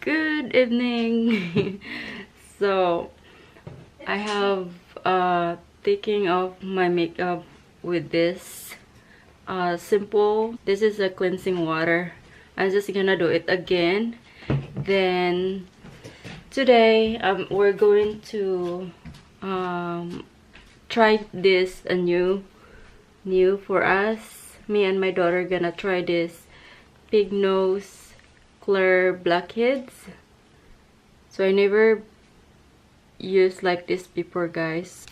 Good evening. So I have taking off my makeup with this simple. This is a cleansing water. I'm just gonna do it again. Then today we're going to try this new for us. Me and my daughter gonna try this pig nose clear blackheads. So I never used like this before, guys.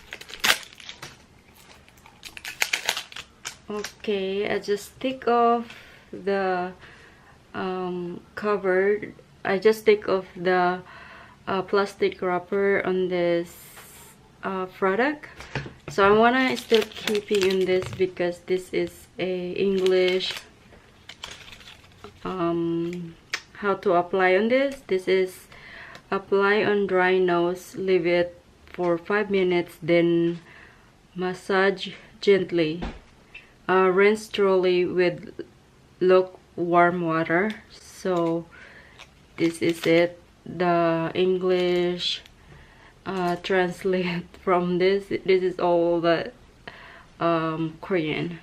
Okay, I just take off the cover. I just take off the plastic wrapper on this product. So I wanna still keeping in this because this is a English how to apply on this. This is apply on dry nose, leave it for 5 minutes, then massage gently, rinse thoroughly with lukewarm water. So this is it, the English translate from this is all the Korean.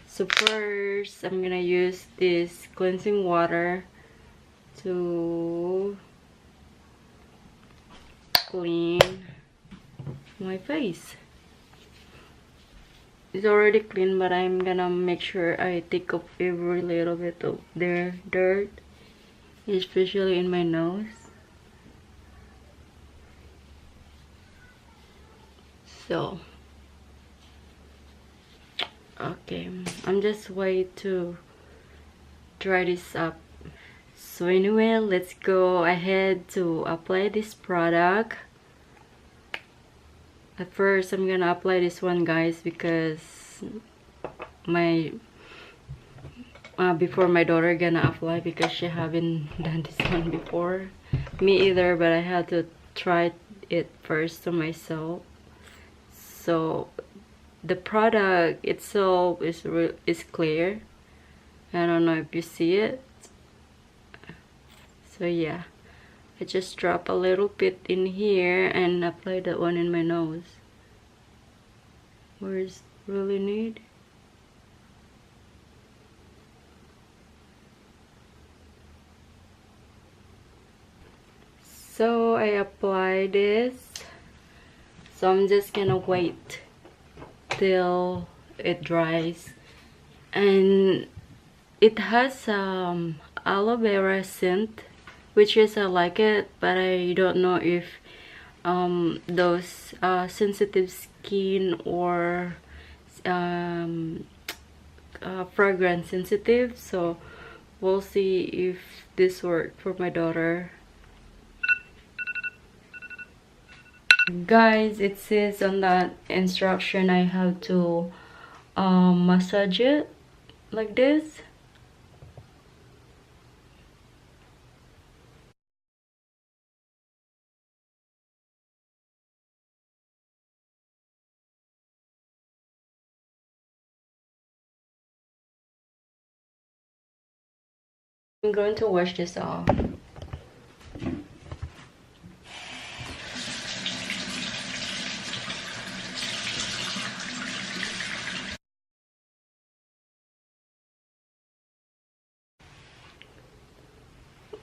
So first I'm gonna use this cleansing water to clean my face. It's already clean, but I'm gonna make sure I take off every little bit of their dirt, especially in my nose. So okay, I'm just wait to dry this up. So anyway, let's go ahead to apply this product. At first I'm gonna apply this one, guys, because my before my daughter gonna apply, because she haven't done this one before. Me either, but I had to try it first to myself. So the product itself is clear. I don't know if you see it. So yeah, I just drop a little bit in here and apply that one in my nose where it's really need. So I apply this. So I'm just gonna wait till it dries, and it has aloe vera scent, which is I like it, but I don't know if those sensitive skin or fragrance sensitive. So we'll see if this worked for my daughter. Guys, it says on that instruction I have to massage it like this. I'm going to wash this off.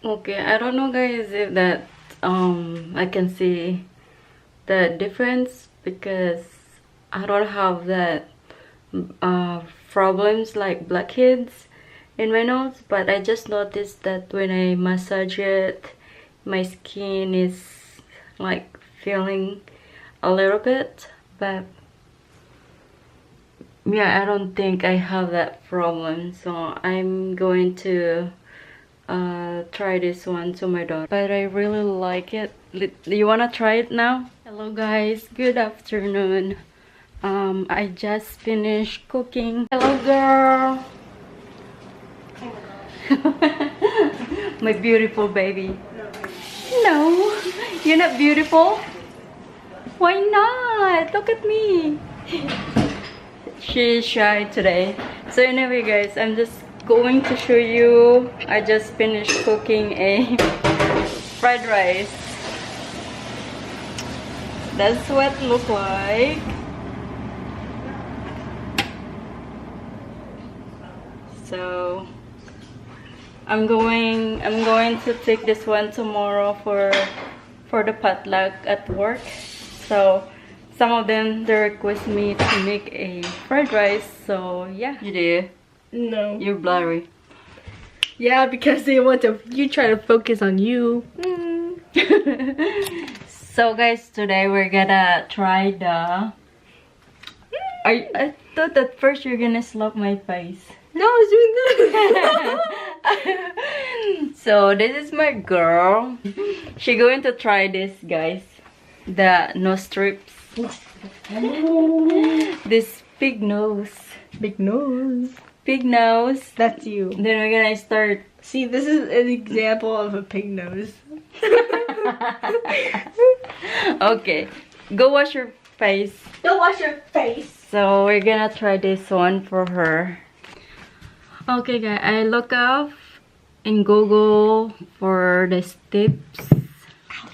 Okay, I don't know, guys, if that I can see the difference, because I don't have that problems like blackheads in my nose, but I just noticed that when I massage it, my skin is like feeling a little bit, but yeah, I don't think I have that problem. So I'm going to try this one to my daughter, but I really like it. Do you want to try it now? Hello guys, good afternoon. I just finished cooking. Hello girl. My beautiful baby. No, you're not beautiful. Why not? Look at me. She's shy today. So anyway, guys, I'm just going to show you. I just finished cooking a fried rice. That's what it looks like. So I'm going to take this one tomorrow for the potluck at work. So some of them they request me to make a fried rice. So yeah. You do? No. You're blurry. Yeah, because they want to. You try to focus on you. So guys, today we're gonna try the. I thought at first you're gonna slap my face. No, I was doing this. So this is my girl. She going to try this, guys. The nose strips. This pig nose. Big nose. Pig nose. That's you. Then we're gonna start. See, this is an example of a pig nose. Okay, go wash your face. Go wash your face. So we're gonna try this one for her. Okay guys, I look up in Google for the steps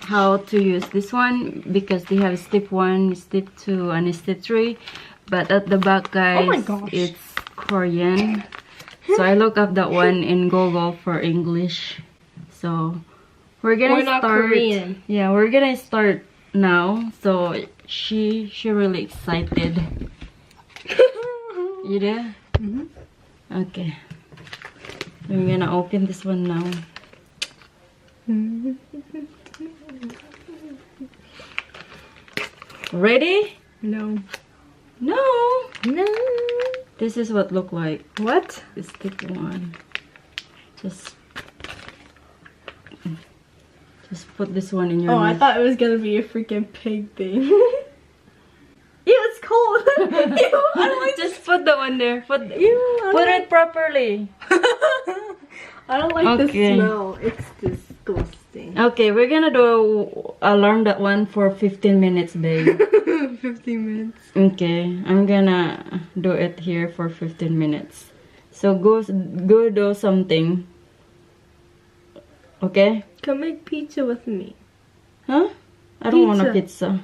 how to use this one, because they have step 1, step 2 and step 3, but at the back guys, oh my gosh, it's Korean. So I look up that one in Google for English. So we're gonna not start. Korean. Yeah, we're gonna start now. So she really excited. You there? Mm-hmm. Okay. I'm gonna open this one now. Ready? No. No. No. This is what look like. What? Step 1. Just put this one in your I nose. thought it was gonna be a freaking pig thing. Ew, it's cold. Ew, I don't like Just put the one there. Put Ew, it properly. I don't like the Okay. smell. It's disgusting. Okay, we're gonna do alarm that one for 15 minutes, babe. 15 minutes. Okay, I'm gonna do it here for 15 minutes. So go do something. Okay? Come make pizza with me. Huh? I don't want a pizza.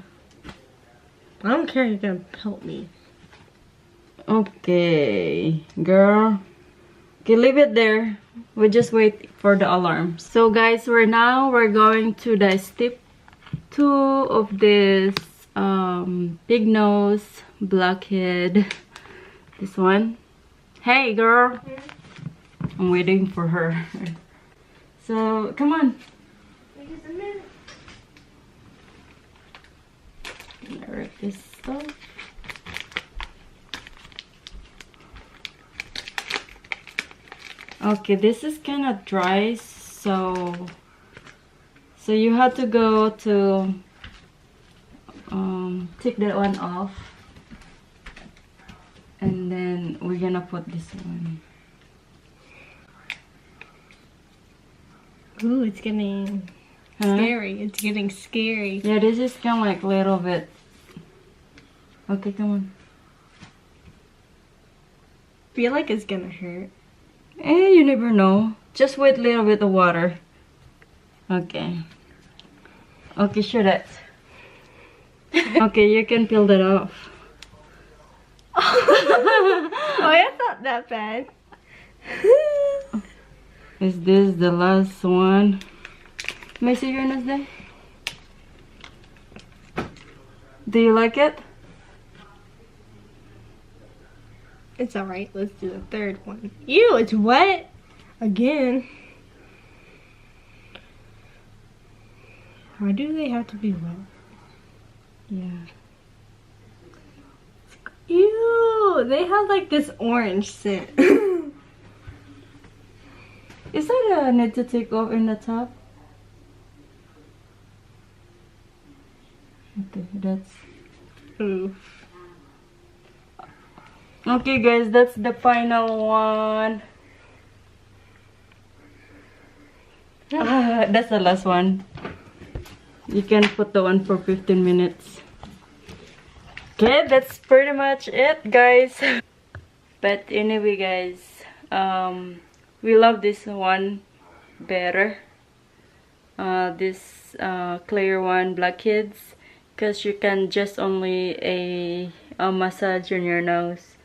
I don't care, you're gonna help me. Okay, girl. Okay, leave it there. We just wait for the alarm. So guys, we're going to the step 2 of this pig nose blackhead. This one. Hey girl. I'm waiting for her. So come on. Just a minute. Rip this stuff. Okay, this is kind of dry, so you have to go to take that one off, and then we're gonna put this one. Ooh, it's getting scary. It's getting scary. Yeah, this is kind of like a little bit. Okay, come on. Feel like it's gonna hurt. You never know. Just wait a little bit of water. Okay. Okay, sure that. Okay, you can peel that off. Oh, that's not that bad. Is this the last one? May I see your nose there? Do you like it? It's alright, let's do the third one. Ew, it's wet! Again. Why do they have to be wet? Yeah. Ew, they have like this orange scent. Is that a need to take off in the top? Okay, that's... Oof. Okay guys, that's the final one. That's the last one. You can put the one for 15 minutes. Okay, that's pretty much it guys. But anyway guys, we love this one better. this clear one, Blackheads, because you can just only a massage on your nose.